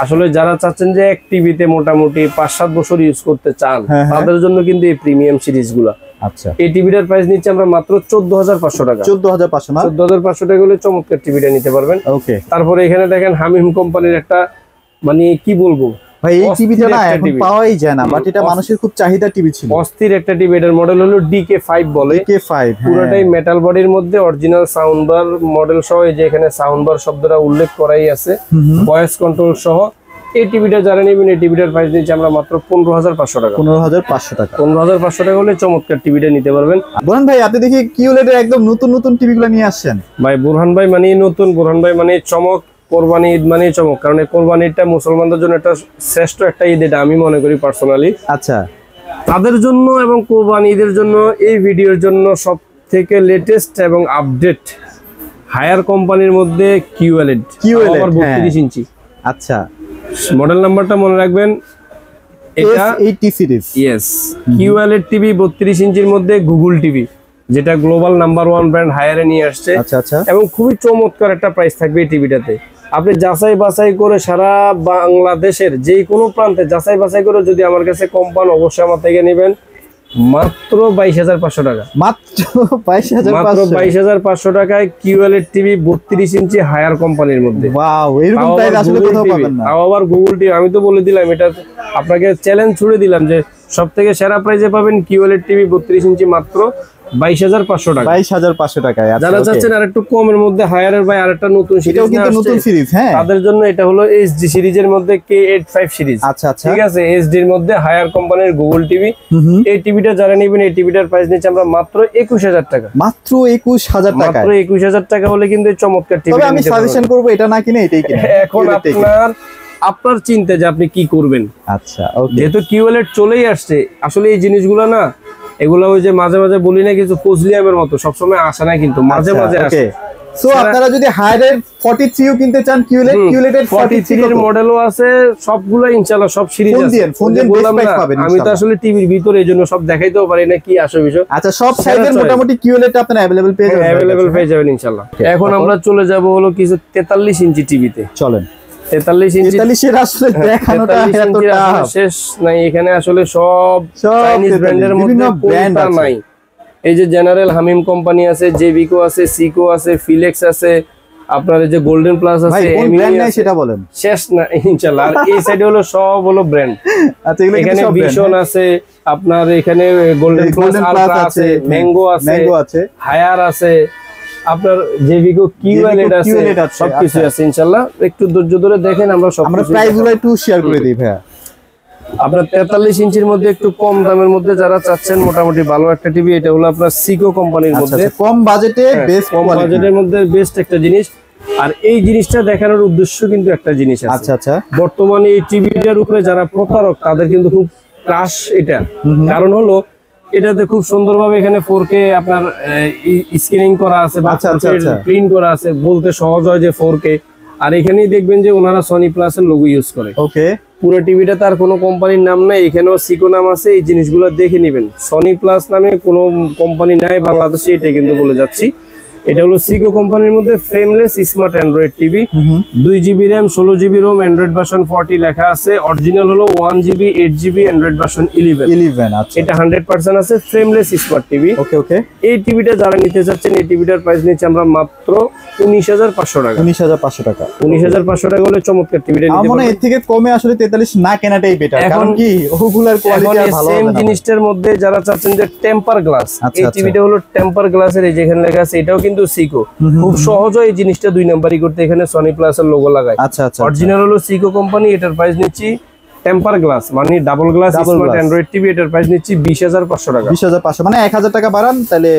আসলে যারা চাচ্ছেন যে এক টিভিতে মোটামুটি 5-7 বছর ইউজ করতে চান, তাদের জন্য কিন্তু এই প্রিমিয়াম সিরিজগুলো। আচ্ছা এই টিভিটার প্রাইস নিচ্ছে আমরা মাত্র 14,500 টাকা। 14,500 না? 14,500 টাকা হলে চমৎকার টিভিটা নিতে পারবেন। ওকে। তারপরে এখানে দেখেন হামিম কোম্পানির একটা, মানে কি বলবো, ভাই এই টিভিটা না এখন পাওয়াই যায় না, বাট এটা মানুষের খুব চাহিদা টিভি ছিল। অস্থির একটা টিভি, এটার মডেল হলো DK5 বলে। DK5 পুরোটাই মেটাল বডির মধ্যে অরিজিনাল সাউন্ড বার মডেল সহ, এই যে এখানে সাউন্ড বার শব্দটা উল্লেখ করাই আছে, ভয়েস কন্ট্রোল সহ। এই টিভিটা যারা নেবেন, এই টিভিটার প্রাইস দিচ্ছি আমরা মাত্র 15,500 টাকা। 15,500 টাকা। 15,500 টাকা হলে চমৎকার টিভিটা নিতে পারবেন। বুরহান ভাই আপনি দেখি কিউলেটের একদম নতুন নতুন টিভিগুলো নিয়ে আসছেন। ভাই বুরহান ভাই মানে নতুন, বুরহান ভাই মানে চমক, কোরবানি ঈদ মানে চমক। কারণ এই কোরবানি ঈদটা মুসলমানদের জন্য একটা শ্রেষ্ঠ একটা ঈদ, এটা আমি মনে করি পার্সোনালি। আচ্ছা, তাদের জন্য এবং কোরবানি ঈদের জন্য এই ভিডিওর জন্য সব থেকে লেটেস্ট এবং আপডেট হায়ার কোম্পানির মধ্যে কিউএলইডি 32 ইঞ্চি। আচ্ছা, মডেল নাম্বারটা মনে রাখবেন, এটা S80 series. Yes, QLED TV 32 ইঞ্চির মধ্যে গুগল টিভি, যেটা গ্লোবাল নাম্বার 1 ব্র্যান্ড হায়ারে নিয়ে আসছে। আচ্ছা আচ্ছা, এবং খুবই চমৎকার একটা প্রাইস থাকবে এই টিভিটাতে। আপনি যাচাই বাছাই করে সারা বাংলাদেশের যে কোনো প্রান্তে যাচাই বাছাই করে যদি আমার কাছে কম পান, অবশ্যই আমার থেকে নেবেন। মাত্র 22,500 টাকা। মাত্র 22,500 টাকায় কিউএলইডি টিভি 32 ইঞ্চি হায়ার কোম্পানির মধ্যে। ওয়াও, এরকম প্রাইস আসলে কোথাও পাবেন না। তাও আবার গুগল টিভি। আমি তো বলে দিলাম, এটা আপনাকে চ্যালেঞ্জ ছুড়ে দিলাম যে সবথেকে সেরা প্রাইসে পাবেন কিউএলইডি টিভি 32 ইঞ্চি মাত্র 22,500 টাকা। 22,500 টাকায়। যারা চাচ্ছেন আর একটু কমের মধ্যে হায়ারের ভাই আরেকটা নতুন সিরিজ, কিন্তু নতুন সিরিজ, হ্যাঁ, তাদের জন্য এটা হলো HD সিরিজের মধ্যে K85 সিরিজ। আচ্ছা আচ্ছা, ঠিক আছে, HD এর মধ্যে হায়ার কোম্পানির গুগল টিভি। এই টিভিটা যারা নেবেন, এই টিভিটার প্রাইস নিচ্ছে আমরা মাত্র 21,000 টাকা। মাত্র 21,000 টাকা। মাত্র 21,000 টাকা হলে কিন্তু চমৎকার টিভি। তবে আমি সাজেশন করব এটা না কিনে এটাই কিনে। এখন আপনার চিন্তা যে আপনি কি করবেন। আচ্ছা, ওকে। যেহেতু কিউএলইডি চলেই আসছে, আসলে এই জিনিসগুলো না, এগুলো ওই যে মাঝে মাঝে বলি না কিছু ফজলিয়ামের মতো, সবসময় আসে না, কিন্তু মাঝে মাঝে আসে। সো আপনারা যদি হায়ারের 43 ও কিনতে চান, কিউএলইডি 43 এর মডেলও আছে, সবগুলো ইনশাআল্লাহ সব সিরিজ আছে। ফোন দেন, বেস্ট প্রাইস পাবেন। আমি তো আসলে টিভির ভিতরে এইজন্য সব দেখাইতেও পারি না কি আসে বিষয়। আচ্ছা, সব সাইজের মোটামুটি কিউএলইডি আপনারা अवेलेबल পেয়ে যাবেন ইনশাআল্লাহ। এখন আমরা চলে যাব হলো কিছু 43 ইঞ্চি টিভিতে। চলেন। 43 ইঞ্চি, 43 এর আসলে দেখানোটা এতটা শেষ নাই। এখানে আসলে সব চাইনিজ ব্র্যান্ডের মধ্যে কোনটা নাই। এই যে জেনারেল হামিম কোম্পানি আছে, জেভিকো আছে, সিকো আছে, ফিলেক্স আছে, আপনার এই যে গোল্ডেন প্লাস আছে, ব্র্যান্ড নাই সেটা বলেন, শেষ না ইনশাআল্লাহ। আর এই সাইডে হলো সব হলো ব্র্যান্ড। আচ্ছা, এখানে ভিশন আছে, আপনার এখানে গোল্ডেন প্লাস আছে, ম্যাঙ্গো আছে, হায়ার আছে, আপনার জেভিকো কিউএলইডি আছে, সবকিছু আছে ইনশাআল্লাহ। একটু ধৈর্য ধরে দেখেন, আমরা প্রাইসগুলো একটু শেয়ার করে দিই ভাইয়া। আপনার 43 ইঞ্চির মধ্যে একটু কম দামের মধ্যে যারা চাচ্ছেন মোটামুটি ভালো একটা টিভি, এটা হলো আপনার সিকো কোম্পানির মধ্যে, কম বাজেটে বেস্ট, কম বাজেটের মধ্যে বেস্ট একটা জিনিস। আর এই জিনিসটা দেখানোর উদ্দেশ্য কিন্তু একটা জিনিস আছে। আচ্ছা আচ্ছা, বর্তমানে এই টিভিটার উপরে যারা প্রতারক, তাদের কিন্তু খুব ক্রাশ এটা। কারণ হলো এটাতে খুব সুন্দরভাবে এখানে 4K আপনার স্ক্রিনিং করা আছে, প্রিন্ট করা আছে, বলতে সহজ হয় যে 4K। আর এখানেই দেখবেন যে ওনারা সনি প্লাস এর লোগো ইউজ করে। ওকে, পুরো টিভিটা তার কোনো কোম্পানির নাম নাই, এখানেও সিকো নাম আছে। এই জিনিসগুলো দেখে নেবেন, সনি প্লাস নামে কোনো কোম্পানি নাই বাংলাদেশে, এটা কিন্তু বলে যাচ্ছি। এটা হলো সিকো কোম্পানির মধ্যে frameless smart android TV, 2GB RAM, 16GB ROM, android version 40 লেখা আছে। অরিজিনাল হলো 1GB 8GB অ্যান্ড্রয়েড ভার্সন 11। আচ্ছা, এটা 100% আছে, ফ্রেমলেস স্মার্ট টিভি। ওকে ওকে। এই টিভিটা যারা নিতে চাচ্ছেন, এই টিভিটার প্রাইস নিচ্ছে আমরা মাত্র 19,500 টাকা। 19,500 টাকা। 19,500 টাকা হলে চমৎকার টিভিটা নিতে পারবেন। এর থেকে কমে আসলে 43 না কেনাটাই বেটার, কারণ কি ওগুলার কোয়ালিটি আর ভালো হবে না। সেম জিনিসটার মধ্যে যারা চাচ্ছেন যে টেম্পার গ্লাস, এই টিভিটা হলো টেম্পার গ্লাসের, এই যেখানে লেখা আছে এটাও কিন্তু সিকো। খুব সহজ হয় এই জিনিসটা 2 নাম্বারই করতে, এখানে সনি প্লাস এর লোগো লাগায়। আচ্ছা আচ্ছা, অরিজিনাল হলো সিকো কোম্পানি, এটার প্রাইস নিচ্ছি টেম্পার গ্লাস মানে double glass smart android TV, এটার প্রাইস নিচ্ছি 20,500 টাকা। 20,500 মানে 1,000 টাকা বাড়ান, তাহলে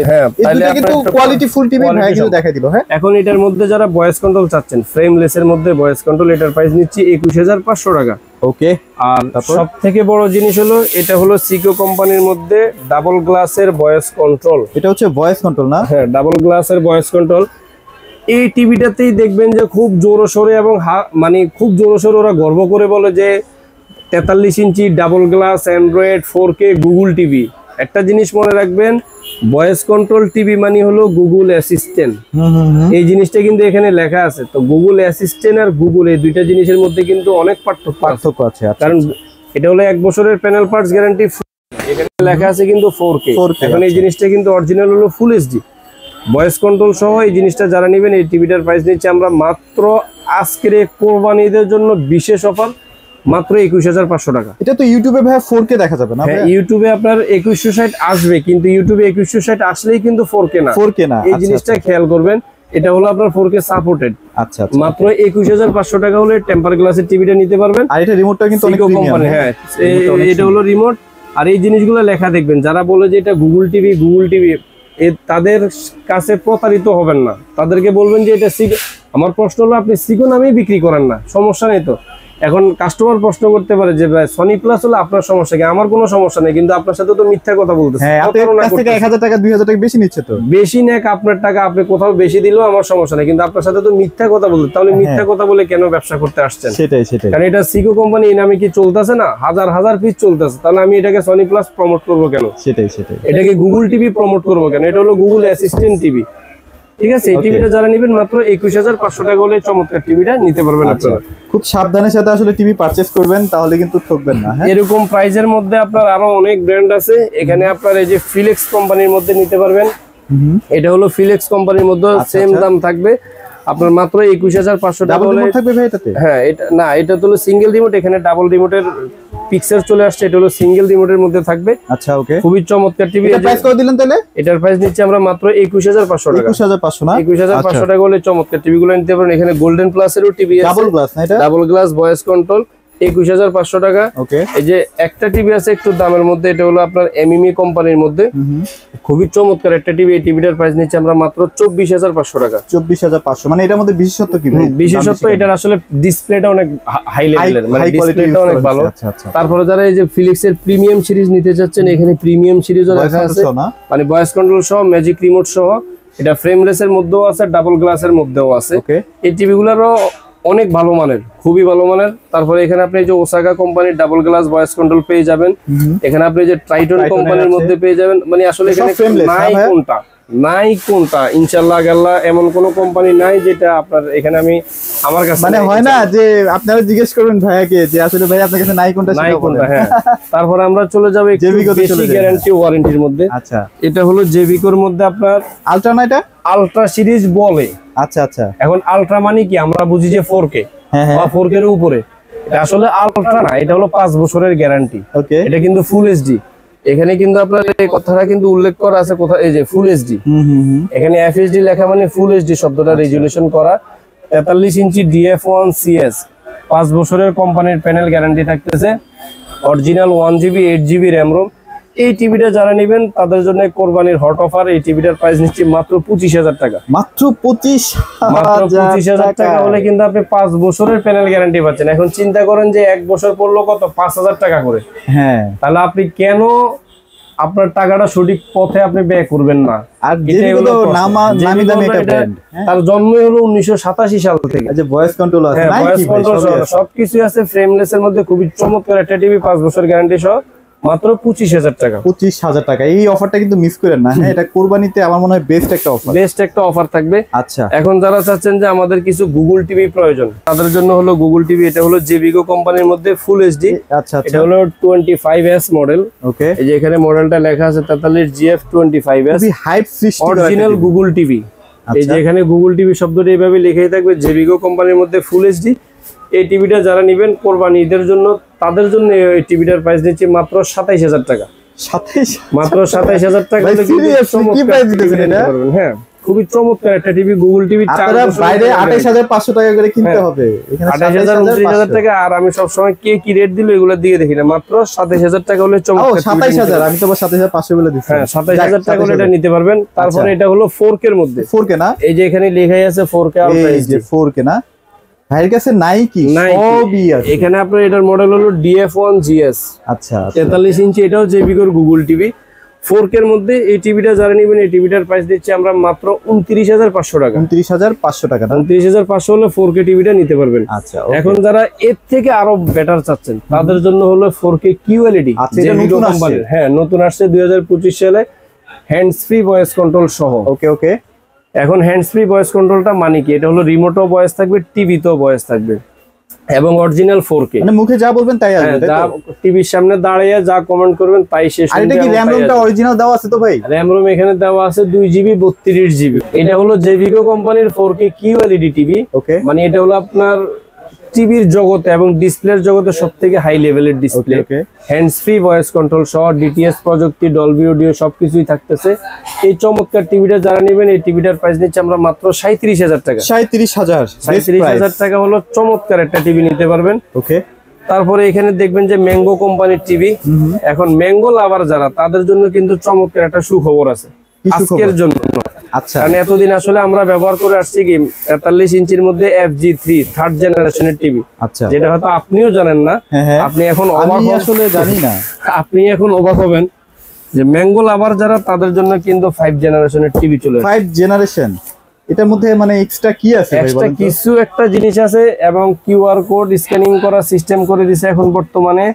এটা কিন্তু কোয়ালিটি ফুল টিভি ভাই কিন্তু দেখাই দিল। হ্যাঁ, এখন এটার মধ্যে যারা ভয়েস কন্ট্রোল চাচ্ছেন, ফ্রেমলেস এর মধ্যে ভয়েস কন্ট্রোল, এটার প্রাইস নিচ্ছি 21,500 টাকা। ওকে। আর সবথেকে বড় জিনিস হলো এটা হলো সিকো কোম্পানির মধ্যে ডাবল গ্লাসের ভয়েস কন্ট্রোল। এটা হচ্ছে ভয়েস কন্ট্রোল না? হ্যাঁ, ডাবল গ্লাসের ভয়েস কন্ট্রোল। এই টিভিটাতেই দেখবেন যে খুব জোরসোরে এবং মানে খুব জোরসোরে ওরা গর্ব করে বলে যে 43 inch double glass Android 4K Google TV. একটা জিনিস মনে রাখবেন, ভয়েস কন্ট্রোল টিভি মানে হলো গুগল অ্যাসিস্ট্যান্ট। এই জিনিসটা কিন্তু এখানে লেখা আছে। তো গুগল অ্যাসিস্ট্যান্ট আর গুগল, এই দুইটা জিনিসের মধ্যে কিন্তু অনেক পার্থক্য আছে। কারণ এটা হলো 1 বছরের প্যানেল পার্টস গ্যারান্টি, এখানে লেখা আছে কিন্তু 4K। এখন এই জিনিসটা কিন্তু অরিজিনাল হলো ফুল HD ভয়েস কন্ট্রোল সহ। এই জিনিসটা যারা নেবেন, এই টিভিটার প্রাইস নিচ্ছে আমরা মাত্র আজকের কোরবানি ঈদের জন্য বিশেষ অফার মাত্র 21500 টাকা। এটা তো ইউটিউবে ভাই 4K দেখা যাবে না? হ্যাঁ, ইউটিউবে আপনার 2160 আসবে, কিন্তু ইউটিউবে 2160 আসলেই কিন্তু 4K না। 4K না, এই জিনিসটা খেয়াল করবেন। এটা হলো আপনার 4K সাপোর্টেড। আচ্ছা, মাত্র 21500 টাকা হলে টেম্পার গ্লাসের টিভিটা নিতে পারবেন। আর এটা রিমোটটা কিন্তু অনেক প্রিমিয়াম। হ্যাঁ, এটা হলো রিমোট। আর এই জিনিসগুলো লেখা দেখবেন, যারা বলে যে এটা গুগল টিভি তাদের কাছে প্রতারিত হবেন না। তাদেরকে বলবেন যে এটা আমার প্রশ্ন হলো, আপনি সিকো নামেই বিক্রি করেন না, সমস্যা নেই তো। এখন কাস্টমার প্রশ্ন করতে পারে যে ভাই সনি প্লাস হলে আপনার সমস্যা কি? আমার কোনো সমস্যা নেই, কিন্তু আপনার সাথে তো মিথ্যা কথা বলতেছে। হ্যাঁ, আপনার কাছ থেকে 1000 টাকা 2000 টাকা বেশি নিচ্ছে তো। বেশি নেক আপনার টাকা, আপনি কোথাও বেশি দিলেও আমার সমস্যা নেই, কিন্তু আপনার সাথে তো মিথ্যা কথা বলতে। তাহলে মিথ্যা কথা বলে কেন ব্যবসা করতে আসছেন? সেটাই। কারণ এটা সিকো কোম্পানি এই নামে কি চলতেছে না, হাজার হাজার পিস চলতেছে। তাহলে আমি এটাকে সনি প্লাস প্রমোট করবো কেন? সেটাই। এটাকে গুগল টিভি প্রমোট করবো কেন? এটা হলো গুগল অ্যাসিস্ট্যান্ট টিভি। ঠিক আছে, এই টিভিটা যারা নেবেন মাত্র 21500 টাকা হলে চমৎকার টিভিটা নিতে পারবেন আপনারা। খুব সাবধানের সাথে আসলে টিভি পারচেজ করবেন, তাহলে কিন্তু ঠকবেন না। হ্যাঁ, এরকম প্রাইজের মধ্যে আপনার আরো অনেক ব্র্যান্ড আছে। এখানে আপনার এই যে ফিলেক্স কোম্পানির মধ্যে নিতে পারবেন। এটা হলো ফিলেক্স কোম্পানির মধ্যে সেম দাম থাকবে আপনার মাত্র 21500 টাকা হলে থাকবে ভাই এটাতে। হ্যাঁ, এটা না, এটা তো হলো সিঙ্গেল রিমোট, এখানে ডাবল রিমোটের পিকচার চলে আসছে। এটা হলো সিঙ্গেল রিমোটের মধ্যে থাকবে। আচ্ছা, ওকে। খুবই চমৎকার টিভি। এটা প্রাইস কত দিলেন তাহলে? এটার প্রাইস নিচ্ছে আমরা মাত্র 21500 টাকা। 21500 না? 21500 টাকা হলে চমৎকার টিভিগুলো নিতে পারেন। এখানে গোল্ডেন প্লাসেরও টিভি আছে, ডাবল গ্লাস না এটা? ডাবল গ্লাস ভয়েস কন্ট্রোল, 21500 টাকা। ওকে। এই যে একটা টিভি আছে একটু দামের মধ্যে, এটা হলো আপনার এমএমই কোম্পানির মধ্যে, খুবই চমৎকার একটা টিভি। এই টিভিটার প্রাইস নিচ্ছে আমরা মাত্র 24500 টাকা। 24500। মানে এটার মধ্যে বিশেষত্ব কি ভাই? বিশেষত্ব এটার আসলে ডিসপ্লেটা অনেক হাই লেভেলের, মানে ডিসপ্লেটা অনেক ভালো। তারপরে যারা এই যে ফিলিক্স এর প্রিমিয়াম সিরিজ নিতে চাচ্ছেন, এখানে প্রিমিয়াম সিরিজও লেখা আছে, মানে ভয়েস কন্ট্রোল সহ, ম্যাজিক রিমোট সহ। এটা ফ্রেমলেস এর মধ্যেও আছে, ডাবল গ্লাসের মধ্যেও আছে। এই টিভিগুলোরও অনেক ভালো মানের, খুবই ভালো মানের। তারপরে এখানে আপনি যে ওসাকা কোম্পানির ডাবল গ্লাস ভয়েস কন্ট্রোল পেয়ে যাবেন। এখানে আপনি যে ট্রাইটন কোম্পানির মধ্যে পেয়ে যাবেন। মানে আসলে এখানে নাই কোনটা ইনশাআল্লাহ আল্লাহ এমন কোন কোম্পানি নাই যেটা আপনার এখানে আমি আমার কাছে মানে হয় না যে আপনারা জিজ্ঞেস করবেন ভাইয়াকে যে আসলে ভাই আপনার কাছে নাই কোনটা। হ্যাঁ, তারপর আমরা চলে যাব একটু বেশি গ্যারান্টি ওয়ারেন্টির মধ্যে। আচ্ছা, এটা হলো জেভিকোর মধ্যে আপনার আলট্রা না? এটা আলট্রা সিরিজ বলে। আচ্ছা। এখন আলট্রা মানে কি? আমরা বুঝি যে 4K বা 4K এর উপরে। এটা আসলে আলট্রা না, এটা হলো 5 বছরের গ্যারান্টি। ওকে। এটা কিন্তু ফুল এইচডি। এখানে কিন্তু আপনার এই কথাটা কিন্তু উল্লেখ করা আছে কোথায়, এই যে ফুল এইচডি। এখানে এফএইচডি লেখা মানে ফুল এইচডি শব্দটা রেজুলেশন করা। 43 ইঞ্চি DF1 CS, 5 বছরের কোম্পানির প্যানেল গ্যারান্টি থাকতেছে। Original 1GB 8GB RAM ROM. এই টিভিটা যারা নেবেন তাদের জন্য কোরবানির হট অফার। এই টিভিটার প্রাইস নিচ্ছে মাত্র 25000 টাকা। মাত্র 25000 টাকা হলে কিন্তু আপনি 5 বছরের প্যানেল গ্যারান্টি পাচ্ছেন। এখন চিন্তা করেন যে 1 বছর পড়লো কত? 5000 টাকা করে। হ্যাঁ, তাহলে আপনি কেন আপনার টাকাটা সঠিক পথে আপনি ব্যয় করবেন না? আর যেগুলো নামি দামি একটা ব্র্যান্ড, তার জন্ম হলো 1987 সাল থেকে। যে ভয়েস কন্ট্রোল আছে, ভয়েস কন্ট্রোল সবকিছু আছে, ফ্রেমলেস এর মধ্যে খুবই চমৎকার একটা টিভি, 5 বছর গ্যারান্টি সহ, মাত্র 25000 টাকা। 25000 টাকা। এই অফারটা কিন্তু মিস করেন না। হ্যাঁ, এটা কুরবানিতে আমার মনে হয় বেস্ট একটা অফার থাকবে। আচ্ছা, এখন যারা চাচ্ছেন যে আমাদের কিছু গুগল টিভি প্রয়োজন, তাদের জন্য হলো গুগল টিভি। এটা হলো জেভিগো কোম্পানির মধ্যে ফুল এইচডি। আচ্ছা, এটা হলো 25S মডেল। ওকে। এই যে এখানে মডেলটা লেখা আছে 43GF25S, খুবই হাইপ সৃষ্টি অরিজিনাল গুগল টিভি। এই যে এখানে গুগল টিভি শব্দটা এইভাবে লেখাই থাকবে, জেভিগো কোম্পানির মধ্যে ফুল এইচডি। এই টিভিটা যারা নেবেন কোরবানি ঈদের জন্য, তাদের জন্য এই টিভিটার প্রাইস দিচ্ছি মাত্র 27000 টাকা। মাত্র 27000 টাকা। হ্যাঁ, খুবই চমৎকার একটা টিভি, গুগল টিভি। বাইরে 28500 টাকা করে কিনতে হবে, এখানে 28000 29000 টাকা। আর আমি সব সময় কে কি রেট দিল এগুলো দিয়ে দেখি না, মাত্র 27000 টাকা হলে চমৎকার। 27000, আমি তো 27500 বলে দিচ্ছি। হ্যাঁ, 27000 টাকা হলে এটা নিতে পারবেন। তারপরে এটা হলো 4K এর মধ্যে। 4K না? এই যে এখানে লেখাই আছে 4K আলট্রা এইচডি। 4K না? ভাইয়ের কাছে নাই কি? সবই আছে। এখানে আপনার এটার মডেল হলো DF1 GS। আচ্ছা, 43 ইঞ্চি। এটাও জেভিগোর গুগল টিভি, 4K এর মধ্যে। এই টিভিটা যারা নেবেন, এই টিভিটার প্রাইস দিচ্ছি আমরা মাত্র 29500 টাকা। 29500 টাকা না? 29500 হলে 4K টিভিটা নিতে পারবেন। আচ্ছা, এখন যারা এর থেকে আরো বেটার চাচ্ছেন, তাদের জন্য হলো 4K QLED। জেভিগো কোম্পানির। হ্যাঁ, নতুন আসছে 2025 সালে, হ্যান্ডস ফ্রি ভয়েস কন্ট্রোল সহ। ওকে। এখন হ্যান্ডস ফ্রি ভয়েস কন্ট্রোলটা মানে কি? এটা হলো রিমোটও ভয়েস থাকবে, টিভিতেও ভয়েস থাকবে, এবং অরিজিনাল 4K। মানে মুখে যা বলবেন তাই আসবে, তাই তো? টিভির সামনে দাঁড়িয়ে যা কমেন্ট করবেন তাই শেষ। আর এটা কি র‍্যাম রোমটা অরিজিনাল দেওয়া আছে তো ভাই? র‍্যাম রোম এখানে দেওয়া আছে 2GB 32GB। এটা হলো জেভিগো কোম্পানির 4K QLED টিভি। ওকে। মানে এটা হলো আপনার টিভির জগতে এবং ডিসপ্লের জগতে সবথেকে হাই লেভেলের display, hands free voice control সহ ডিটিএস প্রযুক্তি, ডলবি অডিও সবকিছুই থাকতেছে। এই চমৎকার টিভিটা যারা নেবেন, এই টিভিটার প্রাইস নিচ্ছে আমরা মাত্র 37,000 টাকা। 37,000 টাকা হলো চমৎকার একটা টিভি নিতে পারবেন। ওকে, তারপরে এখানে দেখবেন যে ম্যাঙ্গো কোম্পানির টিভি। এখন ম্যাঙ্গো লাভার যারা, তাদের জন্য কিন্তু চমৎকার একটা সুখবর আছে আজকের জন্য। আচ্ছা, কারণ এতদিন আসলে আমরা ব্যবহার করে আসছি কি 43 ইঞ্চির মধ্যে FG3 থার্ড জেনারেশনের টিভি। আচ্ছা, যেটা হয়তো আপনিও জানেন না। আপনি এখন অবাক, আসলে জানি না, আপনি এখন অবাক হবেন যে ম্যাঙ্গো লাভার যারা, তাদের জন্য কিন্তু 5 জেনারেশনের টিভি চলে আসছে। 5 জেনারেশন, এটার মধ্যে মানে এক্সট্রা কি আছে? এক্সট্রা কিছু একটা জিনিস আছে এবং কিউআর কোড স্ক্যানিং করা সিস্টেম করে দিয়েছে এখন বর্তমানে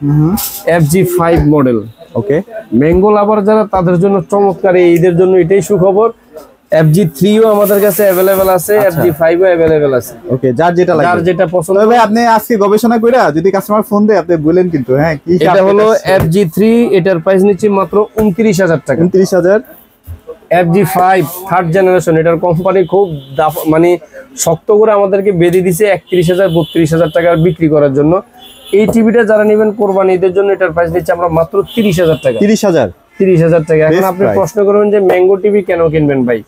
FG5 মডেল। ওকে, ম্যাঙ্গো লাভার যারা, তাদের জন্য চমৎকার, ঈদের জন্য এটাই সুখবর। FG3ও আমাদের কাছে अवेलेबल আছে, FG5ও अवेलेबल আছে। ওকে, যার যেটা লাগে, যার যেটা পছন্দ। ভাই আপনি আজকে গবেষণা কইরা যদি কাস্টমার ফোন দেয় আপনি বলেন কিন্তু। হ্যাঁ, কি এটা হলো FG3, এটার প্রাইস নিচ্ছি মাত্র 29,000 টাকা। 29,000। FG5 থার্ড জেনারেশন, এটার কোম্পানি খুব মানে শক্ত করে আমাদেরকে বেঁধে দিছে 31,000 32,000 টাকা বিক্রি করার জন্য। এই টিভিটা যারা নেবেন কোরবানি ঈদের জন্য, এটার প্রাইস নিচ্ছে আমরা মাত্র 30,000 টাকা। 30,000 টাকা। এখন আপনি প্রশ্ন করবেন যে ম্যাঙ্গো টিভি কেন কিনবেন ভাই?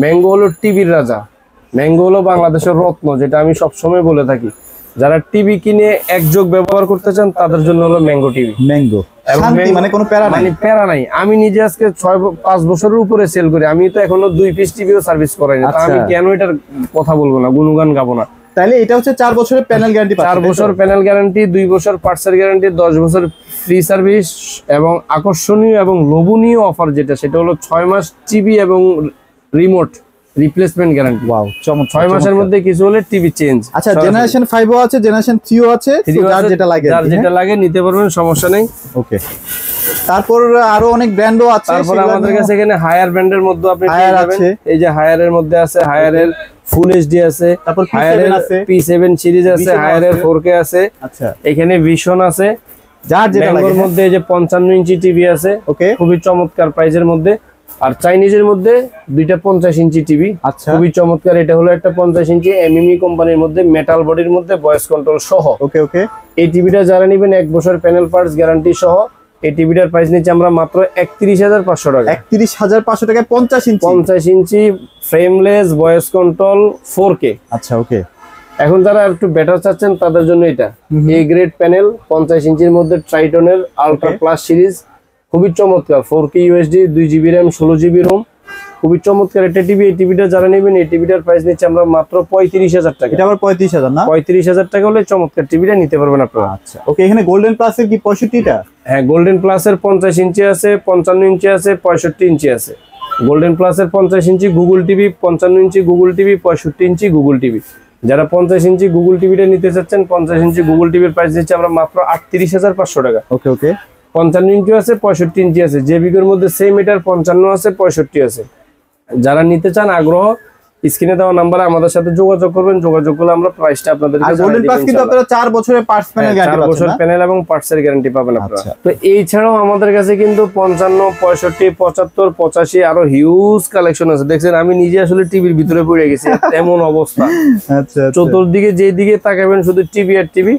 ম্যাঙ্গো হলো টিভির রাজা, ম্যাঙ্গো হলো বাংলাদেশের রত্ন, যেটা আমি সবসময় বলে থাকি। যারা টিভি কিনে একযোগ ব্যবহার করতে চান, তাদের জন্য হলো ম্যাঙ্গো টিভি। ম্যাঙ্গো মানে কোনো প্যারা নাই, মানে প্যারা নাই। আমি নিজে আজকে 5 বছরের উপরে সেল করি, আমি তো এখনো 2 পিস টিভিও সার্ভিস করাই না। আমি কেন এটার কথা বলবো না, গুণগান গাবো না? তাহলে এটা হচ্ছে 4 বছরের প্যানেল গ্যারান্টি, 4 বছর প্যানেল গ্যারান্টি, 2 বছর পার্টসের গ্যারান্টি, 10 বছর ফ্রি সার্ভিস এবং আকর্ষণীয় এবং লোভনীয় অফার যেটা, সেটা হলো 6 মাস টিভি এবং রিমোট রিপ্লেসমেন্ট গ্যারান্টি। ওয়াও, চমৎকার। 6 মাসের মধ্যে কিছু হলে টিভি চেঞ্জ। আচ্ছা, জেনারেশন 5ও আছে, জেনারেশন 3ও আছে, যার যেটা লাগে, যার যেটা লাগে নিতে পারবেন, সমস্যা নেই। ওকে, তারপর আরো অনেক ব্র্যান্ডও আছে। তারপর আমাদের কাছে এখানে হায়ার ব্র্যান্ডের মধ্যে আপনি পেয়ে যাবেন। এই যে হায়ারের মধ্যে আছে, হায়ারের ফুল এইচডি আছে, তারপর হায়ারের P7 সিরিজ আছে, হায়ারের 4K আছে। আচ্ছা, এখানে ভিশন আছে, যার যেটা লাগে। এর মধ্যে এই যে 55 ইঞ্চি টিভি আছে, ওকে, খুবই চমৎকার প্রাইজের মধ্যে। আর চাইনিজের মধ্যে দুইটা 50 ইঞ্চি টিভি, খুবই চমৎকার। এটা হলো একটা 50 ইঞ্চি এমএমই কোম্পানির মধ্যে, মেটাল বডির মধ্যে, ভয়েস কন্ট্রোল সহ। ওকে ওকে, এই টিভিটা যারা নেবেন 1 বছর প্যানেল পার্টস গ্যারান্টি সহ। এই টিভিটার প্রাইস নিচ্ছে আমরা মাত্র 31,500 টাকা। 31,500 টাকায় 50 ইঞ্চি ফ্রেমলেস ভয়েস কন্ট্রোল 4K। আচ্ছা, ওকে। এখন যারা একটু বেটার চাচ্ছেন, তাদের জন্য এটা এ গ্রেড প্যানেল 50 ইঞ্চির মধ্যে ট্রাইটনের আলট্রা প্লাস সিরিজ, খুবই চমৎকার। 4K UHD, 2GB RAM, 16GB ROM, খুবই চমৎকার একটা টিভি। এই টিভিটা যারা নেবেন, এই টিভিটার প্রাইস নিচ্ছে আমরা মাত্র 35,000 টাকা। এটা আবার 35,000 না? 35,000 টাকা হলে চমৎকার টিভিটা নিতে পারবেন আপনারা। আচ্ছা, ওকে। এখানে গোল্ডেন প্লাস এর কি 65টা? হ্যাঁ, গোল্ডেন প্লাস এর 50 ইঞ্চি আছে, 55 ইঞ্চি আছে, 65 ইঞ্চি আছে। গোল্ডেন প্লাস এর 50 ইঞ্চি গুগল টিভি, 55 ইঞ্চি গুগল টিভি, 65 ইঞ্চি গুগল টিভি। যারা 50 ইঞ্চি গুগল টিভিটা নিতে চাচ্ছেন, 50 ইঞ্চি গুগল টিভির প্রাইস দিচ্ছি আমরা মাত্র 38,500 টাকা। ওকে ওকে। 55 ইঞ্চি আছে, 65 ইঞ্চি আছে। জেবিকের মধ্যে সেম এটার 55 আছে, 65 আছে। যারা নিতে চান, আগ্রহ, স্ক্রিনে দেওয়া নম্বরে আমাদের সাথে যোগাযোগ করবেন। যোগাযোগ করলে আমরা প্রাইসটা আপনাদেরকে জানিয়ে দেব। গোল্ডেন প্লাস কিন্তু আপনারা 4 বছরের পার্টস প্যানেল গ্যারান্টি পাচ্ছেন, 4 বছর প্যানেল এবং পার্টসের গ্যারান্টি পাবেন আপনারা। তো এই ছাড়াও আমাদের কাছে কিন্তু 55, 65, 75, 85 আরো হিউজ কালেকশন আছে। দেখছেন, আমি নিজে আসলে টিভির ভিতরে পড়ে গেছি, এমন অবস্থা। আচ্ছা, চতুর্দিকে যেদিকে তাকাবেন শুধু টিভি আর টিভি।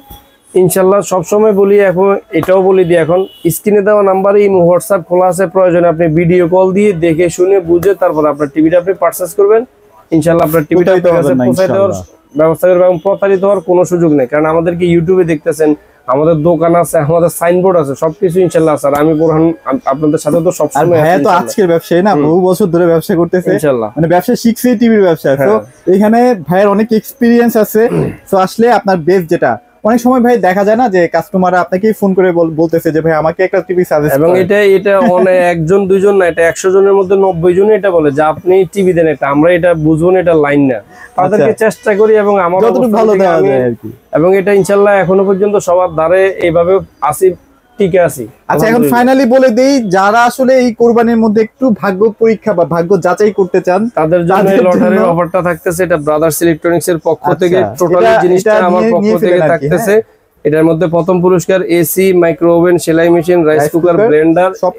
ইনশাল্লাহ সবসময় বলি, এখন এটাও বলি দিই, এখন স্ক্রিনে দেওয়া নাম্বারে ইমো হোয়াটসঅ্যাপ খোলা আছে। প্রয়োজনে আপনি ভিডিও কল দিয়ে দেখে শুনে বুঝে তারপর আপনার টিভিটা আপনি পারচেজ করবেন। ইনশাল্লাহ আপনার টিভিটা পৌঁছায় দেওয়ার ব্যবস্থা করবেন এবং প্রতারিত হওয়ার কোনো সুযোগ নেই। কারণ আমাদেরকে ইউটিউবে দেখতেছেন, আমাদের দোকান আছে, আমাদের সাইনবোর্ড আছে, সবকিছু ইনশাল্লাহ স্যার। আমি বোরহান আপনাদের সাথে তো সবসময়। হ্যাঁ, তো আজকের ব্যবসায়ী না, বহু বছর ধরে ব্যবসা করতেছে ইনশাল্লাহ, মানে ব্যবসা শিখছে টিভির ব্যবসা। তো এখানে ভাইয়ের অনেক এক্সপেরিয়েন্স আছে। তো আসলে আপনার বেস যেটা, অনেক সময় ভাই দেখা যায় না যে কাস্টমাররা আপনাকেই ফোন করে বলতেছে যে ভাই আমাকে একটা টিভি সাজেস্ট করুন, এবং এটা অনেক একজন দুইজন না, এটা 100 জনের মধ্যে 90 জন এটা বলে যে আপনি টিভি দেন একটা, আমরা এটা বুঝবো না, এটা লাইন না। তাদেরকে চেষ্টা করি এবং আমার যতটুকু ভালো দেওয়া যায় আর কি। এবং এটা ইনশাআল্লাহ এখনো পর্যন্ত সবার দ্বারে এইভাবে আসি, টিকে আছি। আচ্ছা, এখন ফাইনালি বলে দেই, যারা আসলে এই কোরবানির মধ্যে একটু ভাগ্য পরীক্ষা বা ভাগ্য যাচাই করতে চান, তাদের জন্য এই লটারির অফারটা থাকতেছে। এটা ব্রাদার্স ইলেকট্রনিক্স এর পক্ষ থেকে টোটালি জিনিসটা আমার পক্ষ থেকে থাকতেছে। এটার মধ্যে প্রথম পুরস্কার এসি, মাইক্রো ওভেন, সেলাই মেশিন, রাইস কুকার, ব্লেন্ডার, সব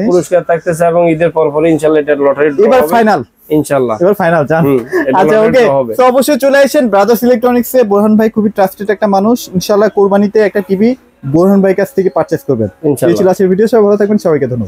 পুরস্কার থাকতেছে। এবং ঈদের পরপরই ইনশাআল্লাহ এটা লটারি এবার ফাইনাল ইনশাআল্লাহ এবার ফাইনাল চান। আচ্ছা ওকে, তো অবশ্যই চলে আসেন ব্রাদার্স ইলেকট্রনিক্স এ। বোরহান ভাই খুবই ট্রাস্টেড একটা মানুষ, ইনশাআল্লাহ কোরবানিতে একটা টিভি বোরহান ভাই কাছ থেকে পারচেজ করবেন। এই ছিল আজকের ভিডিও, সবাই ভালো থাকবেন, সবাইকে ধন্যবাদ।